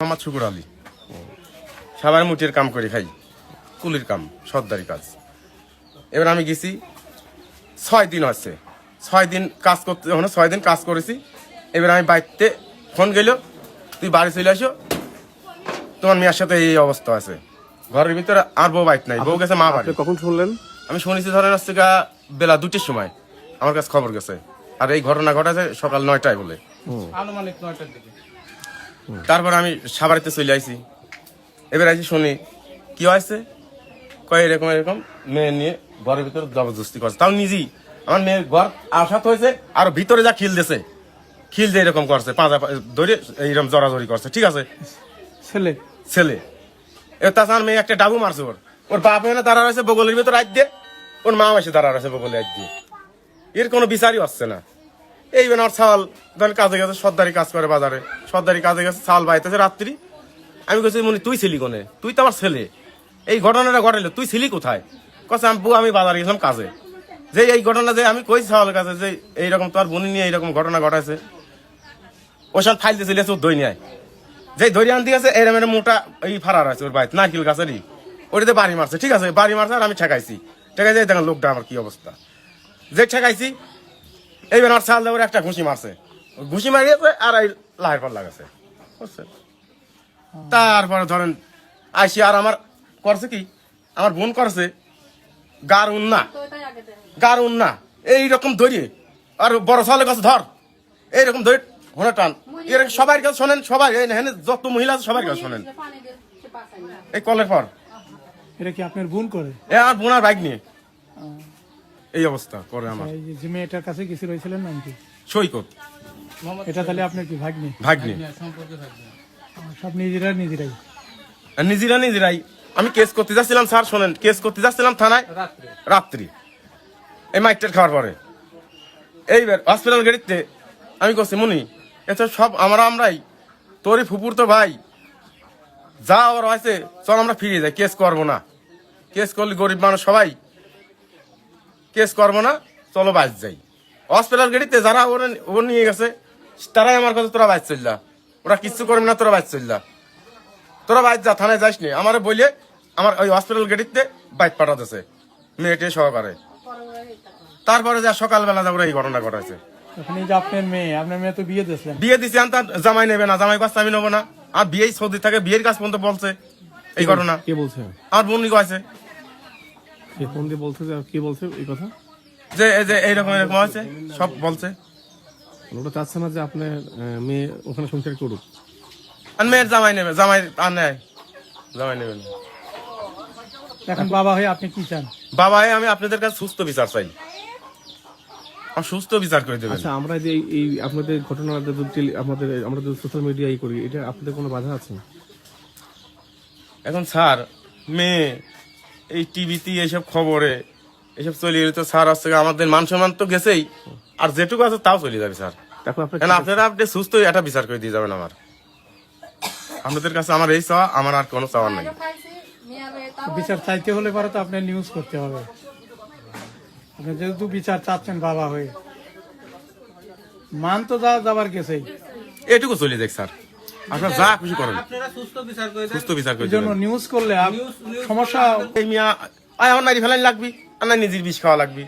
আমার শুকুর আলী সবার মুটির কাম করে খাই, কুলির কাম, সর্দারি কাজ। এবার আমি গেছি 6 দিন আছে, 6 দিন কাজ করতে, 6 দিন কাজ করেছি। এবার আমি বাড়িতে ফোন গেল, তুই বাড়ি চলে আসো, তোমার মেয়ের সাথে এই অবস্থা আছে। ঘরের ভিতরে আর বউ বাইক নাই, বউ গেছে মা বাড়ি। কখন শুনলেন? আমি শুনেছি ধরেন হচ্ছে গা বেলা 2টির সময় আমার কাছে খবর গেছে। আর এই ঘটনা ঘটেছে সকাল 9টায় বলে, আনুমানিক 9টার দিকে। তারপর আমি সাবাড়িতে চলে আইছি। এবার আইসি শুনি কি হয়েছে, কয় এরকম এরকম মেয়ে নিয়ে ঘরের ভিতরে জবরদস্তি করছে। তাও নিজেই আমার মেয়ের ঘর আসাত হয়েছে, আর ভিতরে যা খিল দিয়েছে, খিল দিয়ে এরকম করছে, পাঁজা ধরে এইরকম জড়াজড়ি করছে। ঠিক আছে, ছেলে ছেলে। এবার তাছাড়া মেয়ে একটা ডাবু মারছে, ওর বাপ এনে দাঁড়া রয়েছে বগলের ভিতরে আজ দিয়ে, ওর মা এসে দাঁড়া রয়েছে বগলে আজ দিয়ে। এর কোনো বিচারই হচ্ছে না। এই আর চাল ধরেন কাজে গেছে, সর্দারি কাজ করে বাজারে, সর্দারি কাজে গেছে, চাল বাইতেছে রাত্রি। আমি বলছি মনে তুই ছিলি কোনে, তুই তো আমার ছেলে, এই ঘটনাটা ঘটাইলো, তুই ছিলি কোথায়? কছে আমি বাজারে গেছিলাম কাজে। যে এই ঘটনা যে আমি কইছি চাওয়ালের কাছে যে এইরকম তোর বোনি নিয়ে এইরকম ঘটনা ঘটাইছে, ওই সব ফাইল দিয়েছিল ওর দই নিয়ে, যে ধরে আনতে গেছে এরম এরম মোটা এই ফারার আছে ওর বাড়িতে নারকেল গাছেরই, ওইটাতে বাড়ি মারছে। ঠিক আছে, বাড়ি মারছে আর আমি ঠেকাইছি, ঠেকাইছি দেখেন লোকটা আমার কি অবস্থা। যে ঠেকাইছি এইবার আমার চাল দেওয়ার একটা ঘুষি মারছে, ঘুষি মারিয়েছে আর এই লাহের পাল লাগাছে, বুঝছেন? তারপরে ধরেন আইসি আর আমার করছে কি, আমার বোন করছে গার উন্না এইরকম ধরিয়ে, আর বড় চালের কাছে ধর এইরকম ধরে ঘোড়া টান, এর সবার কাছে শোনেন, সবাই যত মহিলা আছে সবার কাছে শোনেন। এই কলের পর এটা কি আপনার বোন করে? আমার বোন আর বাইক নিয়ে এই অবস্থা করে আমার। যে মেয়েটার কাছে কিছু রয়েছিলেন নাম কি? সৈকত। এটা তাহলে আপনার কি ভাগ্নি? ভাগ্নি সব নিজেরাই নিজেরাই। আমি কেস করতে যাচ্ছিলাম স্যার, শোনেন, কেস করতে যাচ্ছিলাম থানায় রাত্রি, এই মাইকটার খাওয়ার পরে। এইবার হসপিটাল গাড়িতে আমি করছি মনি এটা সব আমরাই, তোরই ফুপুর তো ভাই, যা আবার হয়েছে চল আমরা ফিরে যাই, কেস করবো না, কেস করলে গরিব মানুষ সবাই, কেস করবো না, চলো বাইচ যাই। হসপিটাল গাড়িতে যারা ওর নিয়ে গেছে তারাই আমার কাছে তোরা বাইচ চললা, ওরা কিচ্ছু করবে না, তোরা বাইচ চললা, তোরা বাইচ যা, থানায় যাস নি আমার বলে আমার ওই হসপিটাল গাড়িতে বাইক পাঠাতেছে মেয়েটে সহকারে। তারপরে যা সকালবেলা যা ওরা এই ঘটনা ঘটাইছে। আপনার মেয়ে তো বিয়ে দিয়েছিলেন? বিয়ে দিছি, তার জামাই নেবে না, জামাই বাচ্চা আমি নেবো না, আর বিয়েই সৌদি থাকে, বিয়ের কাজ পর্যন্ত বলছে এই ঘটনা। কে বলছে? আমার বোন কয়েছে, ফোন দিয়ে বলছে যে কি বলছে এই কথা, যে এই যে এইরকম এরকম আছে সব বলছে। ওটা চাচ্ছে না যে আপনার মেয়ে ওখানে সংসার করুক, আর মেয়ের জামাই নেবে, জামাই আর নেয়, জামাই নেবে না। এখন বাবা হয়ে আপনি কি চান? বাবা আমি আপনাদের কাছে সুস্থ বিচার চাই, সুস্থ বিচার করে দেবেন। আচ্ছা, আমরা যে এই আপনাদের ঘটনা আমরা সোশ্যাল মিডিয়ায় করি, এটা আপনাদের কোনো বাধা আছে? এখন স্যার মেয়ে এই টিভিতে এইসব খবরে এইসব চলে গেলে তো স্যার আসছে আমাদের মান সম্মান তো গেছেই, আর যেটুকু আছে তাও চলে যাবে স্যার। আপনারা আপনি সুস্থ একটা বিচার করে দিয়ে যাবেন আমার, আপনাদের কাছে আমার এই চাওয়া, আমার আর কোনো চাওয়ার নাই। বিচার চাইতে হলে পরে তো আপনার নিউজ করতে হবে, আপনি যেহেতু বিচার চাচ্ছেন বাবা হয়ে, মান তো যাবার গেছেই, এটুকু চলে যাক স্যার, আপনারা যা খুশি করেন, সুস্থ বিচার করে জন্য নিউজ করলে সমস্যা। এই মিয়া আমার নারী ফেলানি লাগবি, আর না নিজের বিষ খাওয়া লাগবি।